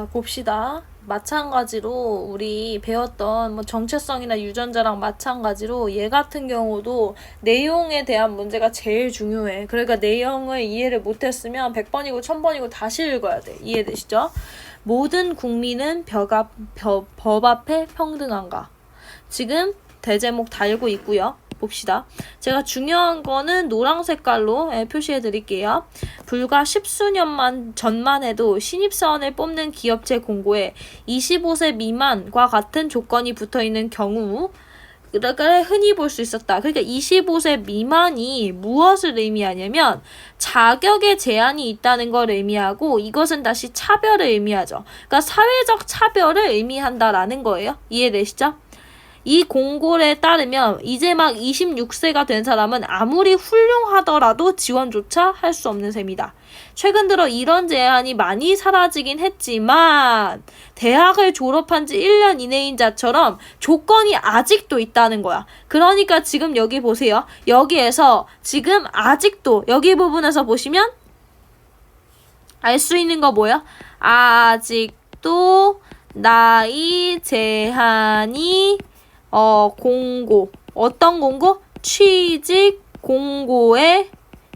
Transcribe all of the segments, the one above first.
자, 봅시다. 마찬가지로 우리 배웠던 뭐 정체성이나 유전자랑 마찬가지로 얘 같은 경우도 내용에 대한 문제가 제일 중요해. 그러니까 내용을 이해를 못했으면 100번이고 1000번이고 다시 읽어야 돼. 이해되시죠? 모든 국민은 법 앞에 평등한가? 지금 대제목 달고 있고요. 봅시다. 제가 중요한 거는 노랑 색깔로 표시해 드릴게요. 불과 10수년 전만 해도 신입사원을 뽑는 기업체 공고에 25세 미만과 같은 조건이 붙어있는 경우 를 흔히 볼 수 있었다. 그러니까 25세 미만이 무엇을 의미하냐면 자격에 제한이 있다는 걸 의미하고 이것은 다시 차별을 의미하죠. 그러니까 사회적 차별을 의미한다라는 거예요. 이해되시죠? 이 공고에 따르면 이제 막 26세가 된 사람은 아무리 훌륭하더라도 지원조차 할 수 없는 셈이다. 최근 들어 이런 제한이 많이 사라지긴 했지만 대학을 졸업한 지 1년 이내인 자처럼 조건이 아직도 있다는 거야. 그러니까 지금 여기 보세요. 여기에서 지금 아직도 여기 부분에서 보시면 알 수 있는 거 뭐야? 아직도 나이 제한이 공고. 어떤 공고? 취직 공고에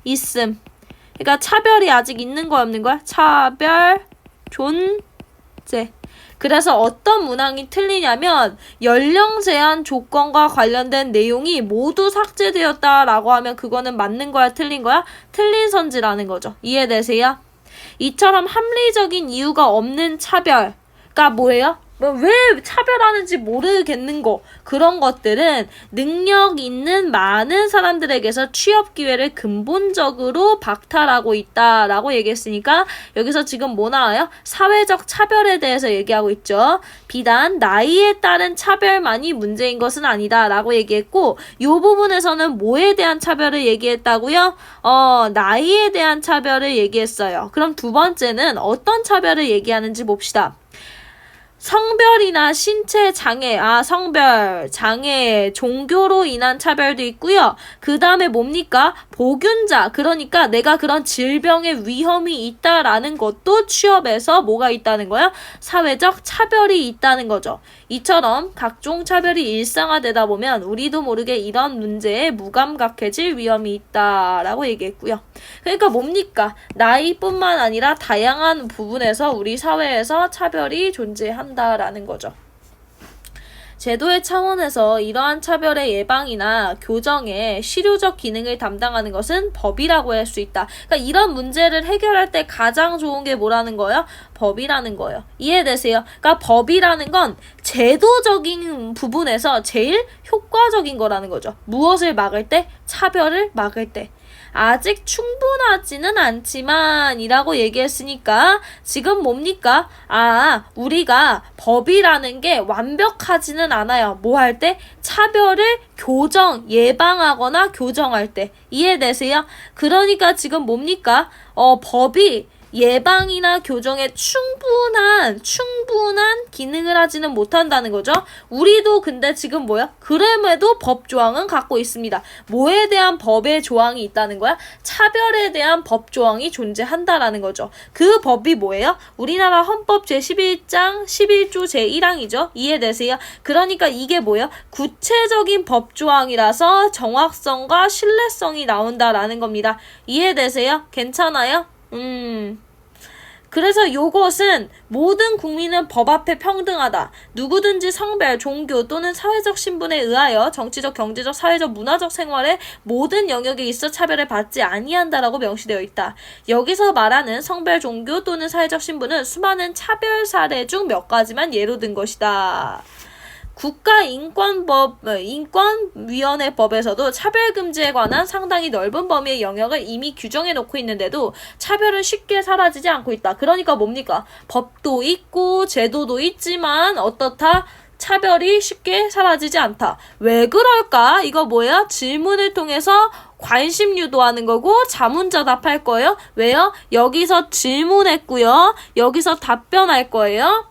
있음. 그러니까 차별이 아직 있는 거야, 없는 거야? 차별, 존재. 그래서 어떤 문항이 틀리냐면 연령 제한 조건과 관련된 내용이 모두 삭제되었다라고 하면 그거는 맞는 거야, 틀린 거야? 틀린 선지라는 거죠. 이해되세요? 이처럼 합리적인 이유가 없는 차별가 뭐예요? 왜 차별하는지 모르겠는 거. 그런 것들은 능력 있는 많은 사람들에게서 취업 기회를 근본적으로 박탈하고 있다라고 얘기했으니까 여기서 지금 뭐 나와요? 사회적 차별에 대해서 얘기하고 있죠. 비단 나이에 따른 차별만이 문제인 것은 아니다 라고 얘기했고 이 부분에서는 뭐에 대한 차별을 얘기했다고요? 나이에 대한 차별을 얘기했어요. 그럼 두 번째는 어떤 차별을 얘기하는지 봅시다. 성별이나 신체 장애, 성별, 장애, 종교로 인한 차별도 있고요. 그 다음에 뭡니까? 보균자, 그러니까 내가 그런 질병의 위험이 있다라는 것도 취업에서 뭐가 있다는 거야? 사회적 차별이 있다는 거죠. 이처럼 각종 차별이 일상화되다 보면 우리도 모르게 이런 문제에 무감각해질 위험이 있다라고 얘기했고요. 그러니까 뭡니까? 나이뿐만 아니라 다양한 부분에서 우리 사회에서 차별이 존재한다라는 거죠. 제도의 차원에서 이러한 차별의 예방이나 교정에 실효적 기능을 담당하는 것은 법이라고 할 수 있다. 그러니까 이런 문제를 해결할 때 가장 좋은 게 뭐라는 거예요? 법이라는 거예요. 이해되세요? 그러니까 법이라는 건 제도적인 부분에서 제일 효과적인 거라는 거죠. 무엇을 막을 때? 차별을 막을 때. 아직 충분하지는 않지만 이라고 얘기했으니까 지금 뭡니까? 우리가 법이라는 게 완벽하지는 않아요. 뭐 할 때? 차별을 예방하거나 교정할 때. 이해되세요? 그러니까 지금 뭡니까? 법이 예방이나 교정에 충분한 기능을 하지는 못한다는 거죠. 우리도 근데 지금 뭐야? 그럼에도 법 조항은 갖고 있습니다. 뭐에 대한 법의 조항이 있다는 거야? 차별에 대한 법 조항이 존재한다라는 거죠. 그 법이 뭐예요? 우리나라 헌법 제11장 11조 제1항이죠. 이해되세요? 그러니까 이게 뭐예요? 구체적인 법 조항이라서 정확성과 신뢰성이 나온다라는 겁니다. 이해되세요? 괜찮아요? 그래서 요것은 모든 국민은 법 앞에 평등하다. 누구든지 성별, 종교 또는 사회적 신분에 의하여 정치적, 경제적, 사회적, 문화적 생활의 모든 영역에 있어 차별을 받지 아니한다라고 명시되어 있다. 여기서 말하는 성별, 종교 또는 사회적 신분은 수많은 차별 사례 중 몇 가지만 예로 든 것이다. 인권위원회법에서도 차별금지에 관한 상당히 넓은 범위의 영역을 이미 규정해 놓고 있는데도 차별은 쉽게 사라지지 않고 있다. 그러니까 뭡니까? 법도 있고 제도도 있지만 어떻다? 차별이 쉽게 사라지지 않다. 왜 그럴까? 이거 뭐야? 질문을 통해서 관심 유도하는 거고 자문자답할 거예요. 왜요? 여기서 질문했고요. 여기서 답변할 거예요.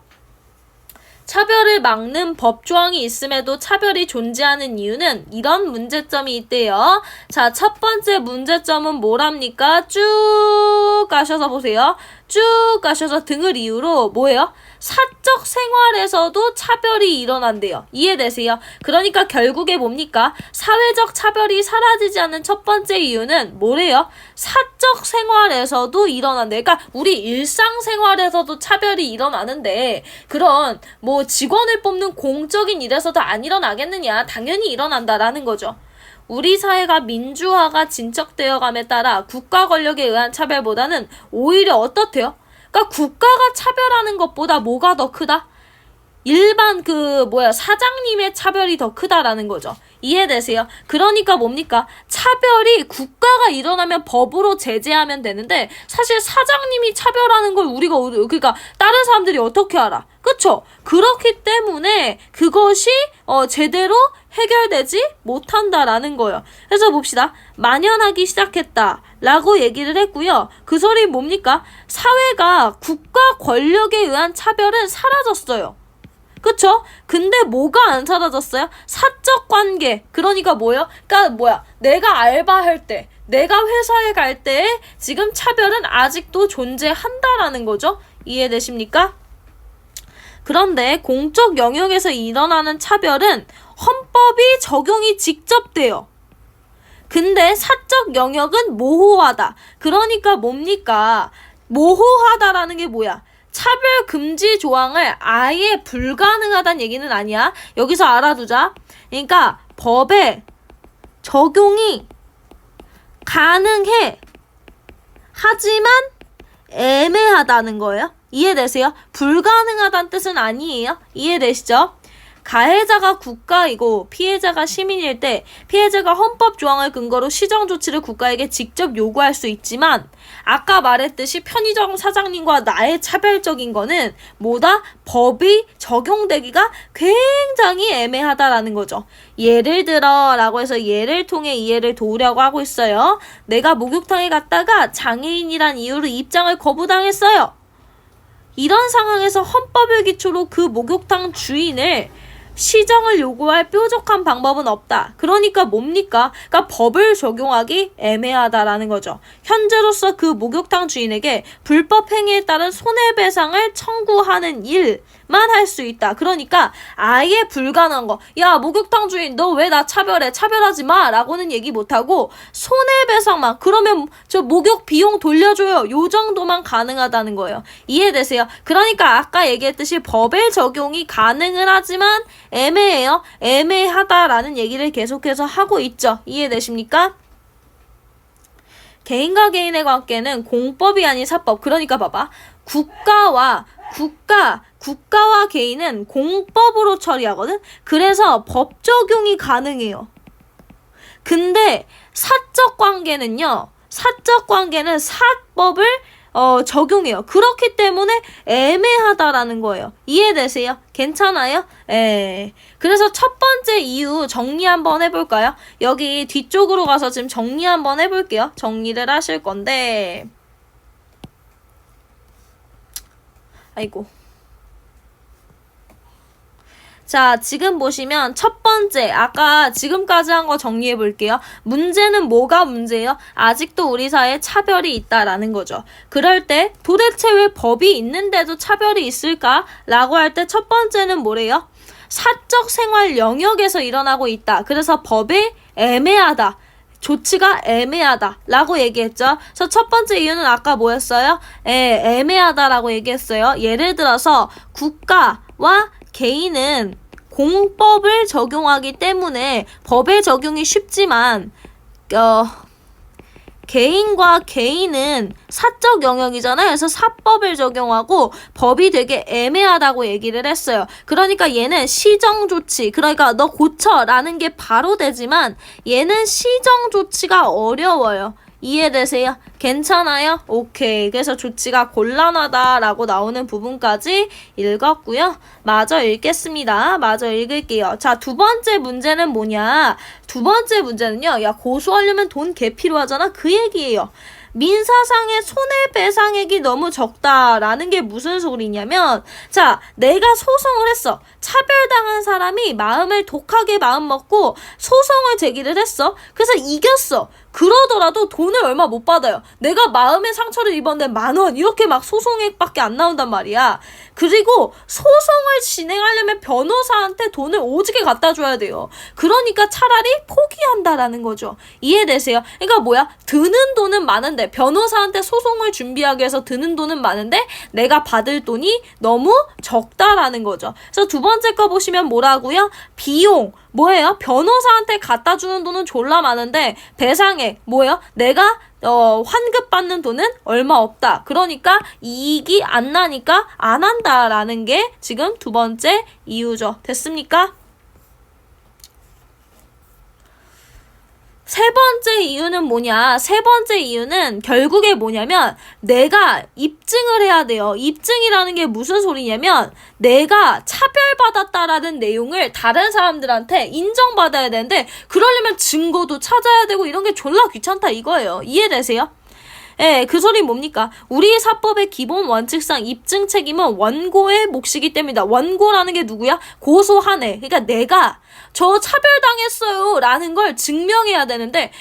차별을 막는 법 조항이 있음에도 차별이 존재하는 이유는 이런 문제점이 있대요. 자, 첫 번째 문제점은 뭐랍니까? 쭉 가셔서 보세요. 쭉 가셔서 등을 이유로 뭐예요? 사적 생활에서도 차별이 일어난대요. 이해되세요? 그러니까 결국에 뭡니까? 사회적 차별이 사라지지 않는 첫 번째 이유는 뭐래요? 사적 생활에서도 일어난대. 그러니까 우리 일상생활에서도 차별이 일어나는데 그런 뭐 직원을 뽑는 공적인 일에서도 안 일어나겠느냐? 당연히 일어난다라는 거죠. 우리 사회가 민주화가 진척되어감에 따라 국가 권력에 의한 차별보다는 오히려 어떻대요? 그러니까 국가가 차별하는 것보다 뭐가 더 크다? 일반 사장님의 차별이 더 크다라는 거죠. 이해되세요? 그러니까 뭡니까? 차별이 국가가 일어나면 법으로 제재하면 되는데 사실 사장님이 차별하는 걸 우리가 그러니까 다른 사람들이 어떻게 알아? 그쵸? 그렇기 때문에 그것이 제대로 해결되지 못한다라는 거예요. 그래서 봅시다. 만연하기 시작했다 라고 얘기를 했고요. 그 소리 뭡니까? 사회가 국가 권력에 의한 차별은 사라졌어요. 그쵸? 근데 뭐가 안 사라졌어요? 사적 관계. 그러니까 뭐예요? 그러니까 내가 알바할 때, 내가 회사에 갈 때 지금 차별은 아직도 존재한다라는 거죠. 이해되십니까? 그런데 공적 영역에서 일어나는 차별은 헌법이 적용이 직접 돼요. 근데 사적 영역은 모호하다. 그러니까 뭡니까? 모호하다라는 게 뭐야? 차별 금지 조항을 아예 불가능하다는 얘기는 아니야. 여기서 알아두자. 그러니까 법에 적용이 가능해. 하지만 애매하다는 거예요. 이해되세요? 불가능하다는 뜻은 아니에요. 이해되시죠? 가해자가 국가이고 피해자가 시민일 때 피해자가 헌법 조항을 근거로 시정 조치를 국가에게 직접 요구할 수 있지만 아까 말했듯이 편의점 사장님과 나의 차별적인 거는 뭐다? 법이 적용되기가 굉장히 애매하다라는 거죠. 예를 들어 라고 해서 예를 통해 이해를 도우려고 하고 있어요. 내가 목욕탕에 갔다가 장애인이란 이유로 입장을 거부당했어요. 이런 상황에서 헌법을 기초로 그 목욕탕 주인을 시정을 요구할 뾰족한 방법은 없다. 그러니까 뭡니까? 그러니까 법을 적용하기 애매하다라는 거죠. 현재로서 그 목욕탕 주인에게 불법 행위에 따른 손해배상을 청구하는 일만 할 수 있다. 그러니까 아예 불가능한 거. 야, 목욕탕 주인 너 왜 나 차별해? 차별하지 마. 라고는 얘기 못하고 손해배상만. 그러면 저 목욕 비용 돌려줘요. 요 정도만 가능하다는 거예요. 이해되세요? 그러니까 아까 얘기했듯이 법의 적용이 가능은 하지만 애매해요. 애매하다라는 얘기를 계속해서 하고 있죠. 이해되십니까? 개인과 개인의 관계는 공법이 아닌 사법. 그러니까 봐봐. 국가와 개인은 공법으로 처리하거든. 그래서 법 적용이 가능해요. 근데 사적 관계는 사법을 적용해요. 그렇기 때문에 애매하다라는 거예요. 이해되세요? 괜찮아요? 그래서 첫 번째 이유 정리 한번 해볼까요? 여기 뒤쪽으로 가서 지금 정리 한번 해볼게요. 정리를 하실 건데 아이고. 자, 지금 보시면 첫 번째, 아까 지금까지 한 거 정리해 볼게요. 문제는 뭐가 문제예요? 아직도 우리 사회에 차별이 있다라는 거죠. 그럴 때 도대체 왜 법이 있는데도 차별이 있을까? 라고 할 때 첫 번째는 뭐래요? 사적 생활 영역에서 일어나고 있다. 그래서 법이 애매하다. 조치가 애매하다 라고 얘기했죠. 그래서 첫 번째 이유는 아까 뭐였어요? 애매하다라고 얘기했어요. 예를 들어서 국가와 개인은 공법을 적용하기 때문에 법의 적용이 쉽지만 개인과 개인은 사적 영역이잖아요. 그래서 사법을 적용하고 법이 되게 애매하다고 얘기를 했어요. 그러니까 얘는 시정 조치, 그러니까 너 고쳐라는 게 바로 되지만 얘는 시정 조치가 어려워요. 이해되세요? 괜찮아요? 오케이. 그래서 조치가 곤란하다라고 나오는 부분까지 읽었고요. 마저 읽겠습니다. 마저 읽을게요. 자, 두 번째 문제는 뭐냐? 두 번째 문제는요. 야, 고소하려면 돈 개 필요하잖아? 그 얘기예요. 민사상의 손해배상액이 너무 적다라는 게 무슨 소리냐면, 자, 내가 소송을 했어. 차별당한 사람이 마음을 독하게 마음먹고 소송을 제기를 했어. 그래서 이겼어. 그러더라도 돈을 얼마 못 받아요. 내가 마음의 상처를 입었는데 10,000원 이렇게 막 소송액밖에 안 나온단 말이야. 그리고 소송을 진행하려면 변호사한테 돈을 오지게 갖다 줘야 돼요. 그러니까 차라리 포기한다라는 거죠. 이해되세요? 그러니까 뭐야? 드는 돈은 많은데 변호사한테 소송을 준비하기 위해서 드는 돈은 많은데 내가 받을 돈이 너무 적다라는 거죠. 그래서 두 번째 거 보시면 뭐라고요? 비용. 뭐예요? 변호사한테 갖다 주는 돈은 졸라 많은데 배상액 뭐예요? 내가 환급받는 돈은 얼마 없다. 그러니까 이익이 안 나니까 안 한다라는 게 지금 두 번째 이유죠. 됐습니까? 세 번째 이유는 뭐냐? 세 번째 이유는 결국에 뭐냐면 내가 입증을 해야 돼요. 입증이라는 게 무슨 소리냐면 내가 차별받았다라는 내용을 다른 사람들한테 인정받아야 되는데 그러려면 증거도 찾아야 되고 이런 게 졸라 귀찮다 이거예요. 이해되세요? 예, 그 소리 뭡니까? 우리 사법의 기본 원칙상 입증 책임은 원고의 몫이기 때문이다. 원고라는 게 누구야? 고소한 애. 그러니까 내가 저 차별당했어요 라는 걸 증명해야 되는데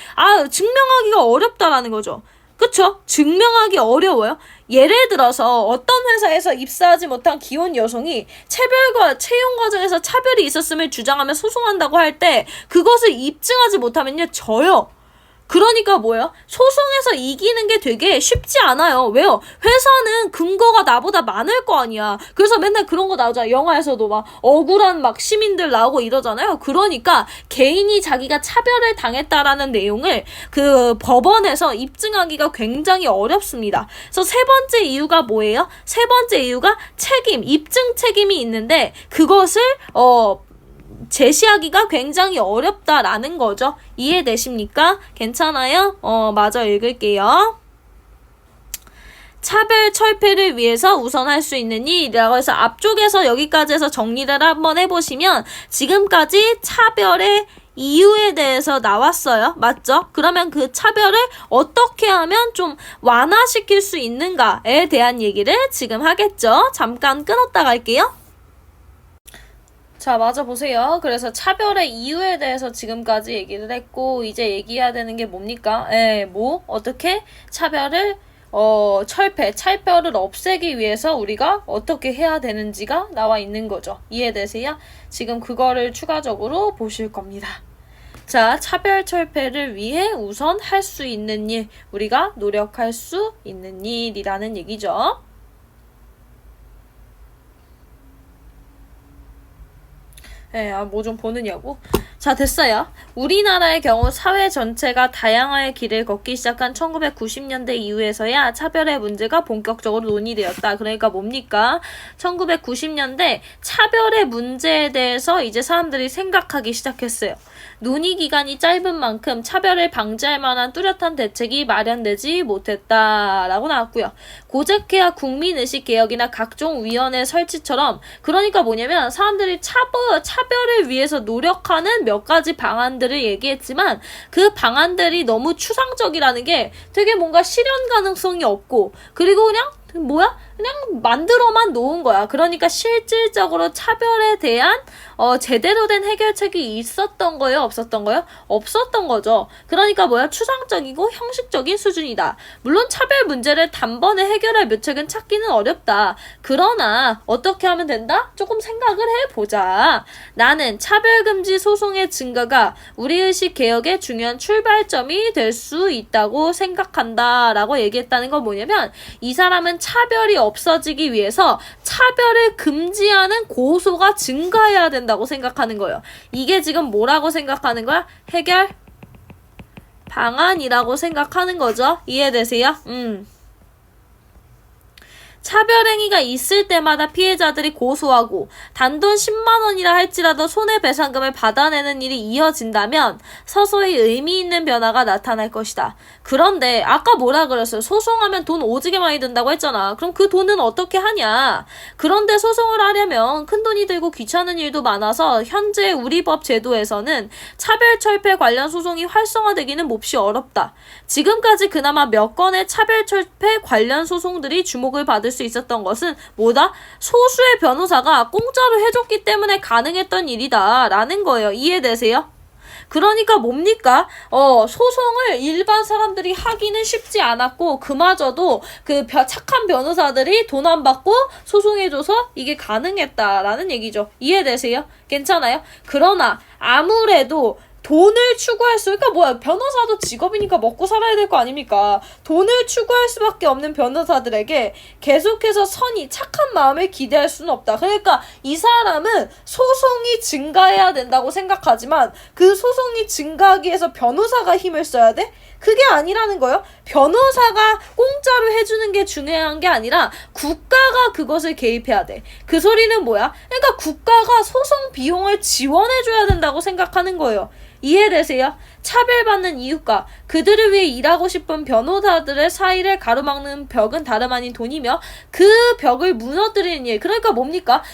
증명하기가 어렵다라는 거죠. 그쵸? 증명하기 어려워요. 예를 들어서 어떤 회사에서 입사하지 못한 기혼 여성이 차별과 채용 과정에서 차별이 있었음을 주장하며 소송한다고 할 때 그것을 입증하지 못하면요 져요. 그러니까 뭐예요? 소송에서 이기는 게 되게 쉽지 않아요. 왜요? 회사는 근거가 나보다 많을 거 아니야. 그래서 맨날 그런 거 나오잖아. 영화에서도 막 억울한 막 시민들 나오고 이러잖아요. 그러니까 개인이 자기가 차별을 당했다라는 내용을 그 법원에서 입증하기가 굉장히 어렵습니다. 그래서 세 번째 이유가 뭐예요? 세 번째 이유가 책임, 입증 책임이 있는데 그것을 제시하기가 굉장히 어렵다라는 거죠. 이해되십니까? 괜찮아요? 마저 읽을게요. 차별 철폐를 위해서 우선 할 수 있는 일이라고 해서 앞쪽에서 여기까지 해서 정리를 한번 해보시면 지금까지 차별의 이유에 대해서 나왔어요. 맞죠? 그러면 그 차별을 어떻게 하면 좀 완화시킬 수 있는가에 대한 얘기를 지금 하겠죠. 잠깐 끊었다 갈게요. 자, 맞아 보세요. 그래서 차별의 이유에 대해서 지금까지 얘기를 했고 이제 얘기해야 되는 게 뭡니까? 어떻게 차별을 차별을 없애기 위해서 우리가 어떻게 해야 되는지가 나와 있는 거죠. 이해되세요? 지금 그거를 추가적으로 보실 겁니다. 자, 차별 철폐를 위해 우선 할 수 있는 일, 우리가 노력할 수 있는 일이라는 얘기죠. 뭐 좀 보느냐고? 자, 됐어요. 우리나라의 경우 사회 전체가 다양화의 길을 걷기 시작한 1990년대 이후에서야 차별의 문제가 본격적으로 논의되었다. 그러니까 뭡니까? 1990년대 차별의 문제에 대해서 이제 사람들이 생각하기 시작했어요. 논의 기간이 짧은 만큼 차별을 방지할 만한 뚜렷한 대책이 마련되지 못했다라고 나왔고요. 고작해야 국민의식 개혁이나 각종 위원회 설치처럼 그러니까 뭐냐면 사람들이 차별을 위해서 노력하는 몇 가지 방안들을 얘기했지만 그 방안들이 너무 추상적이라는 게 되게 뭔가 실현 가능성이 없고 그리고 그냥 만들어만 놓은 거야. 그러니까 실질적으로 차별에 대한 제대로 된 해결책이 있었던 거예요? 없었던 거예요? 없었던 거죠. 그러니까 추상적이고 형식적인 수준이다. 물론 차별 문제를 단번에 해결할 묘책은 찾기는 어렵다. 그러나 어떻게 하면 된다? 조금 생각을 해보자. 나는 차별금지 소송의 증거가 우리의식 개혁의 중요한 출발점이 될 수 있다고 생각한다 라고 얘기했다는 건 뭐냐면 이 사람은 차별이 없어지기 위해서 차별을 금지하는 고소가 증가해야 된다고 생각하는 거예요. 이게 지금 뭐라고 생각하는 거야? 해결 방안이라고 생각하는 거죠. 이해되세요? 차별행위가 있을 때마다 피해자들이 고소하고 단돈 10만 원이라 할지라도 손해배상금을 받아내는 일이 이어진다면 서서히 의미 있는 변화가 나타날 것이다. 그런데 아까 뭐라 그랬어요? 소송하면 돈 오지게 많이 든다고 했잖아. 그럼 그 돈은 어떻게 하냐? 그런데 소송을 하려면 큰돈이 들고 귀찮은 일도 많아서 현재 우리 법 제도에서는 차별철폐 관련 소송이 활성화되기는 몹시 어렵다. 지금까지 그나마 몇 건의 차별철폐 관련 소송들이 주목을 받을 수 있었던 것은 뭐다? 소수의 변호사가 공짜로 해줬기 때문에 가능했던 일이다 라는 거예요. 이해되세요? 그러니까 뭡니까? 소송을 일반 사람들이 하기는 쉽지 않았고 그마저도 그 착한 변호사들이 돈 안 받고 소송해줘서 이게 가능했다라는 얘기죠. 이해되세요? 괜찮아요? 그러나 아무래도 돈을 추구할 수, 그러니까 뭐야, 변호사도 직업이니까 먹고 살아야 될 거 아닙니까? 돈을 추구할 수밖에 없는 변호사들에게 계속해서 선의, 착한 마음을 기대할 수는 없다. 그러니까 이 사람은 소송이 증가해야 된다고 생각하지만 그 소송이 증가하기 위해서 변호사가 힘을 써야 돼? 그게 아니라는 거예요. 변호사가 공짜로 해주는 게 중요한 게 아니라 국가가 그것을 개입해야 돼. 그 소리는 뭐야? 그러니까 국가가 소송 비용을 지원해줘야 된다고 생각하는 거예요. 이해되세요? 차별받는 이유가 그들을 위해 일하고 싶은 변호사들의 사이를 가로막는 벽은 다름 아닌 돈이며 그 벽을 무너뜨리는 일. 그러니까 뭡니까?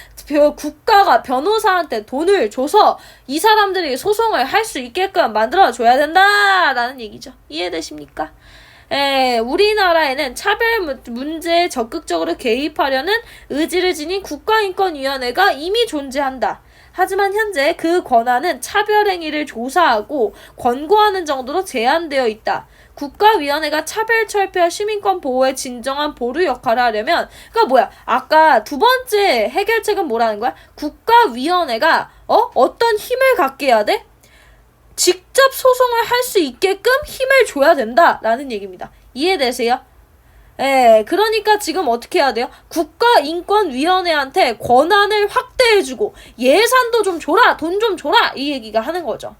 국가가 변호사한테 돈을 줘서 이 사람들이 소송을 할 수 있게끔 만들어줘야 된다라는 얘기죠. 이해되십니까? 우리나라에는 차별 문제에 적극적으로 개입하려는 의지를 지닌 국가인권위원회가 이미 존재한다. 하지만 현재 그 권한은 차별행위를 조사하고 권고하는 정도로 제한되어 있다. 국가위원회가 차별철폐와 시민권 보호의 진정한 보루 역할을 하려면, 그러니까 뭐야? 아까 두 번째 해결책은 뭐라는 거야? 국가위원회가 어떤 힘을 갖게 해야 돼? 직접 소송을 할 수 있게끔 힘을 줘야 된다라는 얘기입니다. 이해되세요? 그러니까 지금 어떻게 해야 돼요? 국가인권위원회한테 권한을 확대해주고 예산도 좀 줘라, 돈 좀 줘라, 이 얘기가 하는 거죠.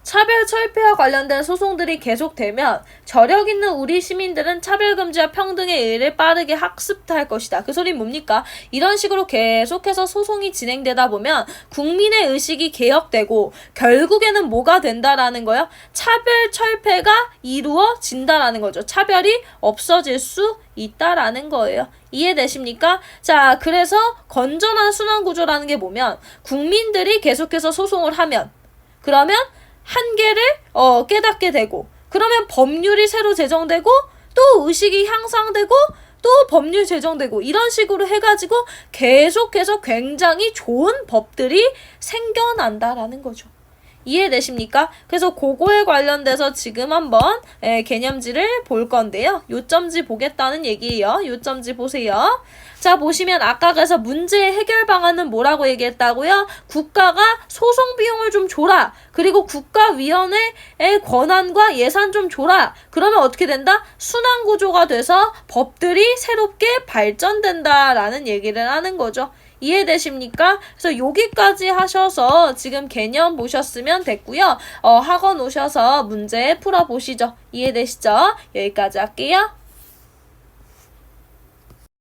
차별철폐와 관련된 소송들이 계속되면 저력 있는 우리 시민들은 차별금지와 평등의 의의를 빠르게 학습할 것이다. 그 소리는 뭡니까? 이런 식으로 계속해서 소송이 진행되다 보면 국민의 의식이 개혁되고 결국에는 뭐가 된다라는 거예요? 차별철폐가 이루어진다라는 거죠. 차별이 없어질 수 있다라는 거예요. 이해되십니까? 자, 그래서 건전한 순환구조라는 게 뭐면 국민들이 계속해서 소송을 하면 그러면 한계를 깨닫게 되고 그러면 법률이 새로 제정되고 또 의식이 향상되고 또 법률 제정되고 이런 식으로 해가지고 계속해서 굉장히 좋은 법들이 생겨난다라는 거죠. 이해되십니까? 그래서 그거에 관련돼서 지금 한번 개념지를 볼 건데요. 요점지 보겠다는 얘기예요. 요점지 보세요. 자, 보시면 아까 그래서 문제의 해결 방안은 뭐라고 얘기했다고요? 국가가 소송 비용을 좀 줘라. 그리고 국가위원회의 권한과 예산 좀 줘라. 그러면 어떻게 된다? 순환구조가 돼서 법들이 새롭게 발전된다라는 얘기를 하는 거죠. 이해되십니까? 그래서 여기까지 하셔서 지금 개념 보셨으면 됐고요. 학원 오셔서 문제 풀어보시죠. 이해되시죠? 여기까지 할게요.